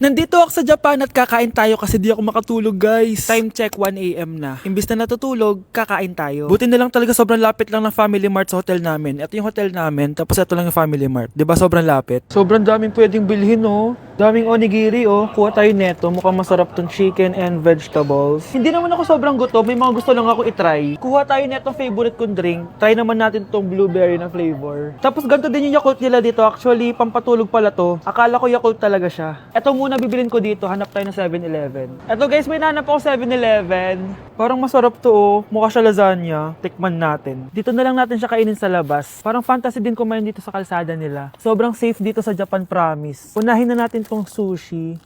Nandito ako sa Japan at kakain tayo kasi di ako makatulog, guys. Time check 1 AM na. Imbis na natutulog, kakain tayo. Buti na lang talaga sobrang lapit lang ng Family Mart sa hotel namin. Ito yung hotel namin, tapos ito lang yung Family Mart. 'Di ba sobrang lapit? Sobrang daming pwedeng bilhin, oh. Daming onigiri, oh. Kuha tayo neto. Mukhang masarap tong chicken and vegetables. Hindi naman ako sobrang gutom. May mga gusto lang ako itry. Kuha tayo netong favorite kong drink. Try naman natin tong blueberry na flavor. Tapos ganito din yung Yakult nila dito. Actually, pampatulog pala to. Akala ko Yakult talaga siya. Ito muna bibilin ko dito. Hanap tayo ng 7-Eleven. Ito guys, may nanap ako 7-Eleven. Parang masarap to, oh. Mukha siya lasagna. Tikman natin. Dito na lang natin siya kainin sa labas. Parang fantasy din kumain dito sa kalsada nila. Sobrang safe dito sa Japan, promise. Unahin na natin tong sushi.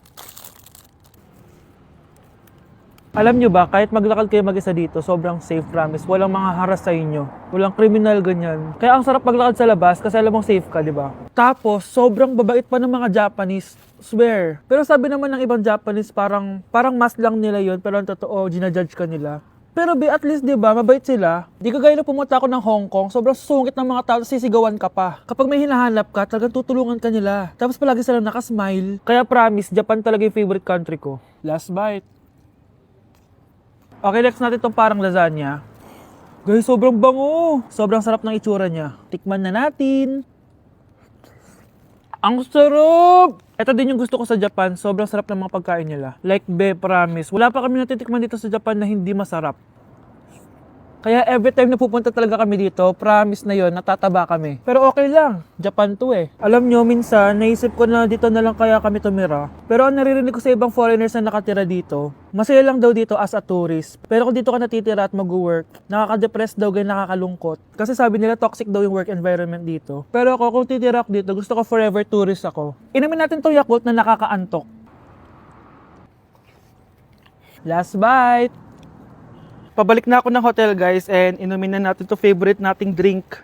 Alam nyo ba, kahit maglakad kayo mag-isa dito, sobrang safe, promise. Walang mga haras sa inyo. Walang kriminal, ganyan. Kaya ang sarap maglakad sa labas kasi alam mong safe ka, di ba? Tapos, sobrang babait pa ng mga Japanese. Swear. Pero sabi naman ng ibang Japanese, parang mas lang nila yon, pero ang totoo, ginajudge ka nila. Pero at least, di ba, mabait sila. Di ka gaya na pumunta ako ng Hong Kong, sobrang sungit ng mga tao, sisigawan ka pa. Kapag may hinahanap ka, talagang tutulungan ka nila. Tapos palagi silang nakasmile. Kaya promise, Japan talaga yung favorite country ko. Last bite. Okay, next natin tong parang lasagna. Guys, sobrang bango. Sobrang sarap ng itsura niya. Tikman na natin. Ang sarap! Ito din yung gusto ko sa Japan. Sobrang sarap ng mga pagkain nila. Like, promise. Wala pa kami natitikman dito sa Japan na hindi masarap. Kaya every time na pupunta talaga kami dito, promise na yon, natataba kami. Pero okay lang, Japan to eh. Alam nyo, minsan, naisip ko na dito na lang kaya kami tumira. Pero ang naririnig ko sa ibang foreigners na nakatira dito, masaya lang daw dito as a tourist. Pero kung dito ka natitira at mag-work, nakaka-depress daw, ganyan nakakalungkot. Kasi sabi nila toxic daw yung work environment dito. Pero ako, kung titira ako dito, gusto ko forever tourist ako. Inumin natin to Yakult na nakakaantok. Last bite! Pabalik na ako ng hotel, guys, and inumin na natin to favorite nating drink.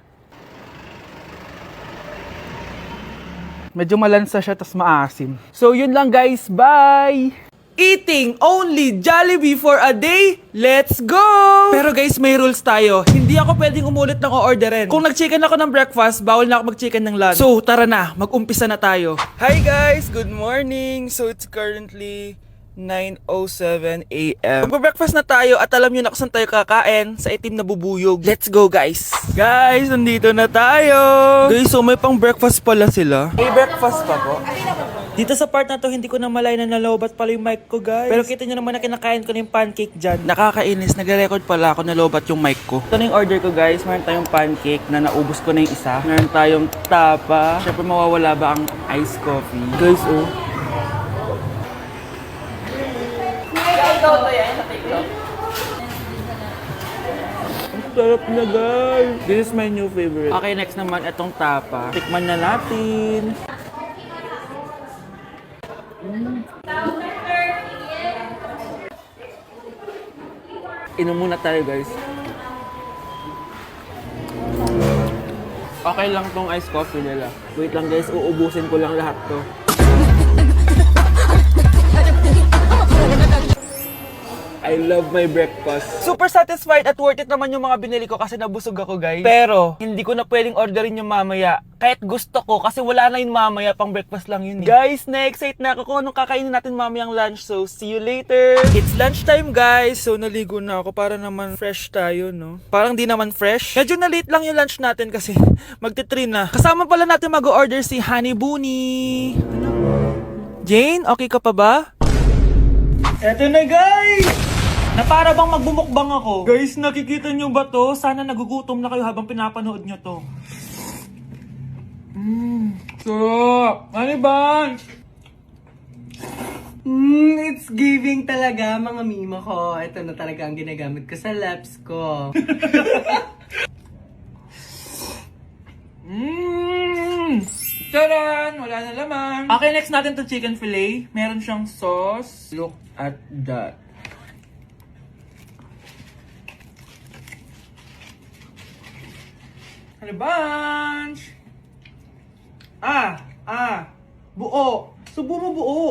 Medyo malansa siya, tas maasim. So, yun lang, guys. Bye! Eating only Jollibee for a day? Let's go! Pero guys, may rules tayo. Hindi ako pwedeng umulit ng o-orderin. Kung nag-chicken ako ng breakfast, bawal na ako mag-chicken ng lunch. So, tara na. Mag-umpisa na tayo. Hi guys! Good morning! So, it's currently 9:07 AM. Magpa-breakfast na tayo at alam nyo na kung saan tayo kakain, sa itim na bubuyog. Let's go, guys! Guys, nandito na tayo! Guys, so may pang breakfast pala sila. May breakfast pa po? Dito sa part na to, hindi ko na malay na nalobat pala yung mic ko, guys. Pero kita nyo naman na kinakain ko na yung pancake dyan. Nakakainis, nagre-record pala ako nalobat yung mic ko. Ito na yung order ko, guys. Meron tayong pancake na naubos ko na yung isa. Meron tayong tapa. Siyempre mawawala ba ang iced coffee? Guys, oh. Ang sarap na, guys. This is my new favorite. Okay, next naman, itong tapa. Tikman na natin. Inom muna tayo, guys. Okay lang tong iced coffee nila. Wait lang, guys. Uubusin ko lang lahat to. I love my breakfast. Super satisfied at worth it naman yung mga binili ko kasi nabusog ako, guys. Pero, hindi ko na pwedeng orderin yung mamaya. Kahit gusto ko kasi wala na yun mamaya, pang breakfast lang yun. Guys, na-excite na ako kung anong kakainin natin mamayang lunch. So, see you later. It's lunchtime, guys. So, naligo na ako para naman fresh tayo, no? Parang di naman fresh. Medyo na late lang yung lunch natin kasi magti-3 na. Kasama pala natin mag-order si Honey Bunny. Jane, okay ka pa ba? Eto na, guys! Na para bang magbumukbang ako. Guys, nakikita nyo ba to? Sana nagugutom na kayo habang pinapanood nyo to. Sarap! Ano ba? It's giving talaga, mga mima ko. Ito na talaga ang ginagamit ko sa laps ko. Taran! Wala na laman. Okay, next natin to chicken fillet. Meron siyang sauce. Look at that. Ano bunch? Buo. Subo mo buo.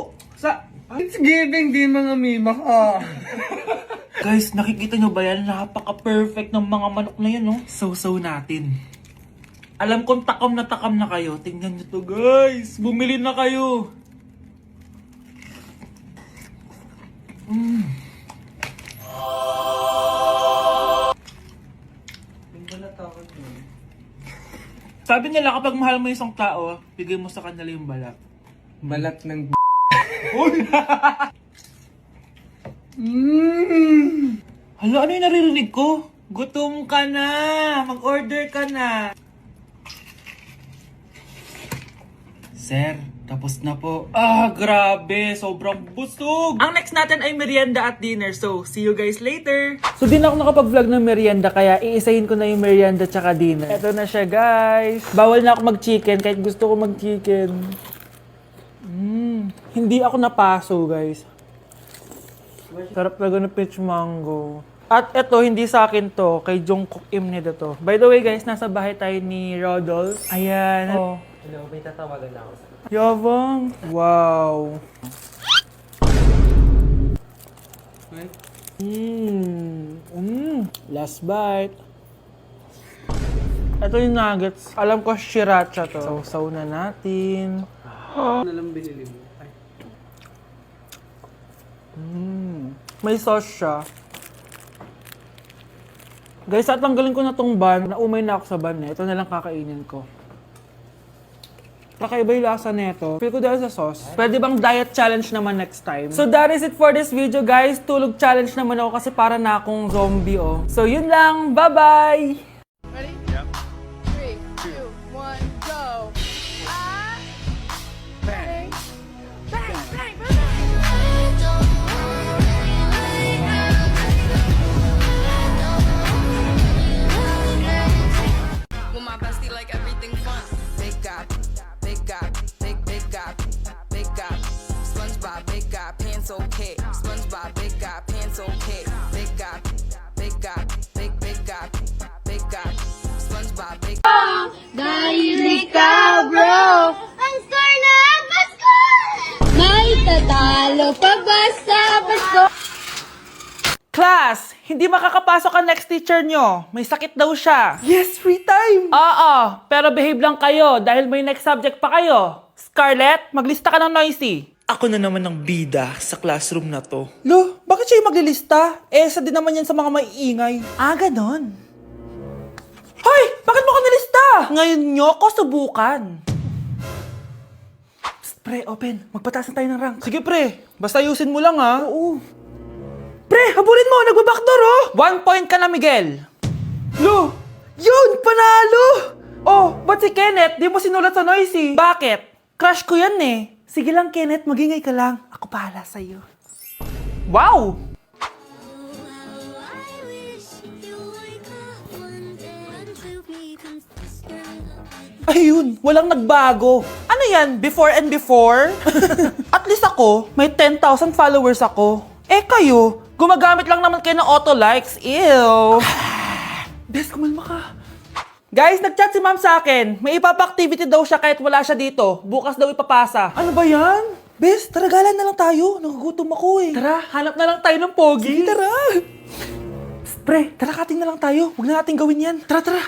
It's giving din, mga mima ko. Guys, nakikita nyo ba yan? Napaka-perfect ng mga manok na yan, no? So natin. Alam kong takam na kayo. Tingnan nyo to, guys. Bumili na kayo. Sabi nila kapag mahal mo isang tao, bigay mo sa kanila yung balat. Balat ng Hala, ano yung naririnig ko? Gutom ka na! Mag-order ka na! Sir, tapos na po. Ah, grabe! Sobrang busog! Ang next natin ay merienda at dinner. So, see you guys later! So, di na ako nakapag-vlog ng merienda, kaya iisahin ko na yung merienda tsaka dinner. Eto na siya, guys! Bawal na ako mag-chicken kahit gusto ko mag-chicken. Hindi ako napaso, guys. Sarap talaga ng peach mango. At eto, hindi sa akin to. Kay Jungkook Imnida to. By the way, guys, nasa bahay tayo ni Rodolph. Ayan. Oh. Hello, may tatawagan na ako. Yabang. Wow. Last bite. Ito yung nuggets. Alam ko, sriracha to. Sausaw na natin. Ano lang binili mo? Ay. May sauce siya. Guys, tatanggalin ko na tong ban. Naumay na ako sa ban eh. Ito na lang kakainin ko. Kakaiba yung lasa nito. Feel ko dahil sa sauce. Pwede bang diet challenge naman next time? So that is it for this video, guys. Tulog challenge naman ako kasi para na akong zombie, oh. So yun lang. Bye-bye! Ready? Yep. 3, 2, 1, go! Ah! Bang! Bang! Bang! Bang! With my bestie, like everything fun. Big guy, big guy, big guy, big guy. SpongeBob, big guy, pants okay. SpongeBob, big guy, pants okay. Big guy, big guy, big guy, big guy. SpongeBob, big. Dahil ikaw, bro, ang score na Pasko! May tatalo pa ba sa Pasko? Class! Hindi makakapasok ang next teacher nyo. May sakit daw siya. Yes, free time! Oo, pero behave lang kayo dahil may next subject pa kayo. Scarlett, maglista ka ng noisy. Ako na naman ang bida sa classroom na to. Lo, bakit siya yung maglilista? Eh, isa din naman yan sa mga maiingay. Ah, ganon. Hoy! Bakit mo ka nilista? Ngayon nyo ko subukan. Psst, pre, open. Magpataas na tayo ng rank. Sige, pre. Basta ayusin mo lang, ha? Oo. Pre, habulin mo! Nagbabackdoor, oh! 1 point ka na, Miguel. Lo! Yun! Panalo! Oh, ba't si Kenneth di mo sinulat sa noisy? Bakit? Crush ko yan eh. Sige lang, Kenneth. Magingay ka lang. Ako bahala sa'yo. Wow! Ayun, walang nagbago. Ano yan? Before and before? At least ako, may 10,000 followers ako. Eh kayo, gumagamit lang naman kayo ng auto likes. Ew. Bes, kumalma ka. Guys, nag-chat si ma'am sa akin. May ipapa-activity daw siya kahit wala siya dito. Bukas daw ipapasa. Ano ba yan? Bes, tara galan na lang tayo. Nagugutom ako eh. Tara, hanap na lang tayo ng pogi. Sige, tara. Psst, pre, tara kating na lang tayo. Huwag na natin gawin yan. Tara, tara.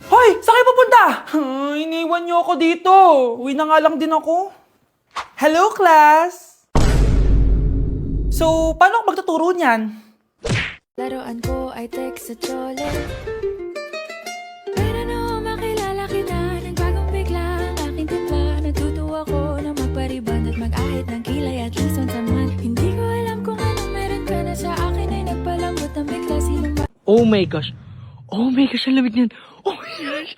Hoy! Saan kayo pupunta? Iniwan niyo ako dito. Uwi na nga lang din ako. Hello, class! So, paano ako magtuturo niyan? Laruan ko ay text sa chole. Pero no, makilala kita ng bagong bigla. Aking timpla, natutuwa ko na magpariban at mag-ahit ng kilay at lison saman. Hindi ko alam kung anong meron ka na sa akin ay nagpalambot ng bigla. Sinong Oh my gosh! Oh my gosh, ang lamig niyan! Oh my gosh!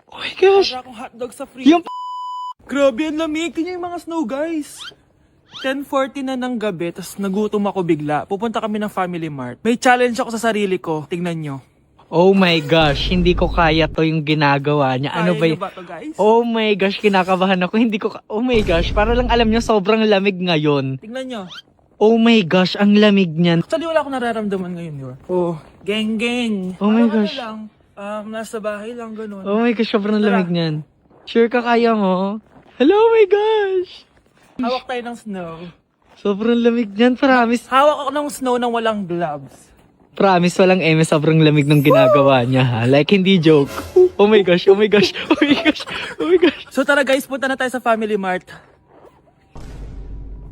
Oh my gosh! Para akong hotdog sa free. Yung Grabe, ang lamig. Tingnan yung mga snow, guys. 10:40 na ng gabi, tapos nagutom ako bigla. Pupunta kami ng Family Mart. May challenge ako sa sarili ko. Tingnan nyo. Oh my gosh, hindi ko kaya to yung ginagawa niya. Ano Kaya ba nyo yun? ba to, guys? Oh my gosh, kinakabahan ako. Hindi ko Oh my gosh, para lang alam niyo sobrang lamig ngayon. Tingnan nyo. Oh my gosh, ang lamig niyan. Actually, wala akong nararamdaman ngayon, yun. Oh, geng-geng. Oh my Parang gosh. Ano lang, nasa bahay lang, ganun. Oh my gosh, sobrang Tara. lamig niyan. Sure ka kaya mo? Hello, oh my gosh. Hawak tayo ng snow. Sobrang lamig niyan, promise. Hawak ako ng snow nang walang gloves. Promise, walang eme, sobrang lamig ng ginagawa niya ha. Like, hindi joke. Oh my gosh, oh my gosh, oh my gosh, oh my gosh. So tara guys, punta na tayo sa Family Mart.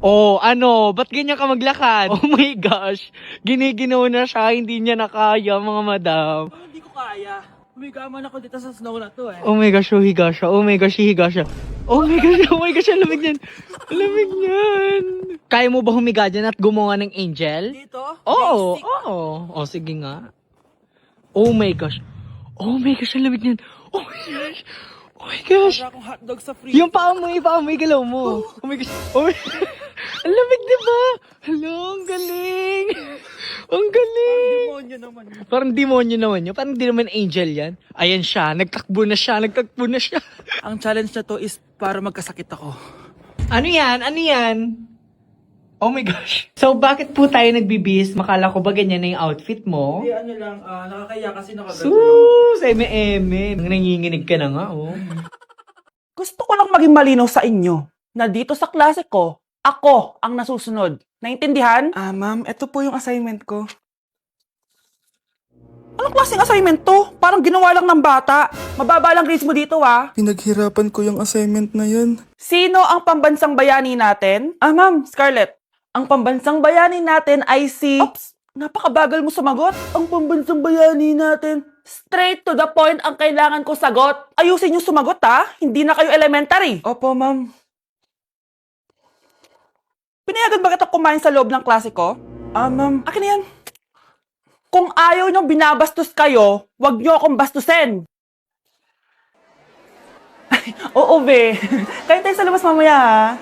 Oh, ano? Ba't ganyan ka maglakad? Oh my gosh. Giniginaw na siya, hindi niya na kaya, mga madam. Hindi ko kaya. Umigaman ako dito sa snow na to eh. Oh my gosh, hihiga siya. Oh my gosh, hihiga siya. Oh my gosh, ang lamig niyan. Ang lamig niyan. Kaya mo ba humiga dyan at gumawa ng angel? Dito? Oo, Basic. oo. Oh, sige nga. Oh my gosh. Oh my gosh, ang lamig niyan. Oh my gosh. Oh my gosh. Para akong hotdog sa freezer. Yung paamoy, galaw mo. Oh my gosh. Oh my ang lamig, diba? Hello, ang galing. Ang galing. Demonyo naman. Parang demonyo naman yun. Parang di naman angel yan. Ayan siya. Nagtakbo na siya. Ang challenge na to is para magkasakit ako. Ano yan? Ano yan? Oh my gosh. So, bakit po tayo nagbibihis? Makala ko ba ganyan na yung outfit mo? Hindi, ano lang, nakakaya kasi Sus! Eme-eme. Nanginginig ka na nga, oh. Gusto ko lang maging malinaw sa inyo na dito sa klase ko, ako ang nasusunod. Naintindihan? Ma'am, ito po yung assignment ko. Anong klaseng assignment to? Parang ginawa lang ng bata. Mababa lang grades mo dito, Pinaghirapan ko yung assignment na yun. Sino ang pambansang bayani natin? Ma'am, Scarlett. Ang pambansang bayani natin ay si... Oops! Napakabagal mo sumagot. Ang pambansang bayani natin. Straight to the point ang kailangan ko sagot. Ayusin yung sumagot, Hindi na kayo elementary. Opo, ma'am. Pinayagan ba kita kumain sa loob ng klase ko? Ma'am. Akin na yan. Kung ayaw niyong binabastos kayo, wag niyo akong bastusin. Ay, oo, be. Kain tayo sa labas mamaya,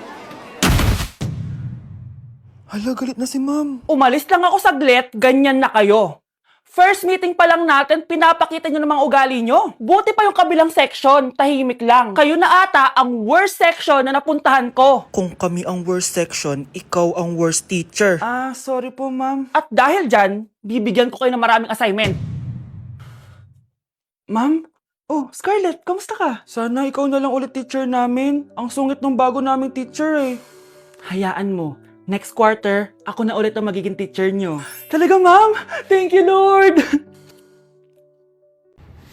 Hala, galit na si ma'am. Umalis lang ako saglit, ganyan na kayo. First meeting pa lang natin, pinapakita nyo ng mga ugali nyo. Buti pa yung kabilang section, tahimik lang. Kayo na ata ang worst section na napuntahan ko. Kung kami ang worst section, ikaw ang worst teacher. Sorry po, ma'am. At dahil dyan, bibigyan ko kayo ng maraming assignment. Ma'am? Oh, Scarlett, kamusta ka? Sana ikaw na lang ulit teacher namin. Ang sungit ng bago naming teacher eh. Hayaan mo. Next quarter, ako na ulit ang magiging teacher nyo. Talaga, ma'am? Thank you, Lord!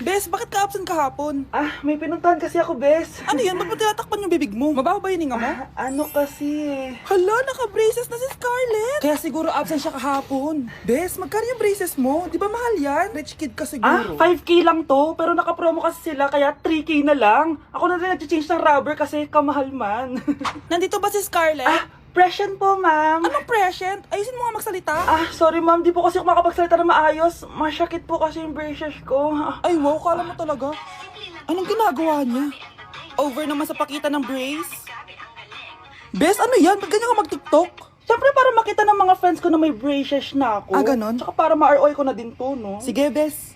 Bes, bakit ka absent kahapon? May pinuntahan kasi ako, Bes. Ano yan? Ba't mo tinatakpan yung bibig mo? Mabaho ba yung hininga mo? Ano kasi Hala, naka-braces na si Scarlett. Kaya siguro absent siya kahapon. Bes, magkano yung braces mo? Di ba mahal yan? Rich kid ka siguro. 5K lang to, pero naka-promo kasi sila, kaya 3K na lang. Ako na rin nag-change ng rubber kasi kamahal man. Nandito ba si Scarlett? Present po, ma'am. Anong present? Ayusin mo nga magsalita. Sorry ma'am, di po kasi ako makapagsalita na maayos. Masyakit po kasi yung braces ko. Ay, wow, kala mo talaga. Anong ginagawa niya? Over naman sa pakita ng brace. Bes, ano yan? Ba't ganyan ka mag-tiktok? Siyempre para makita ng mga friends ko na may braces na ako. Ganon? Tsaka para ma-ROI ko na din to, no? Sige, Bes.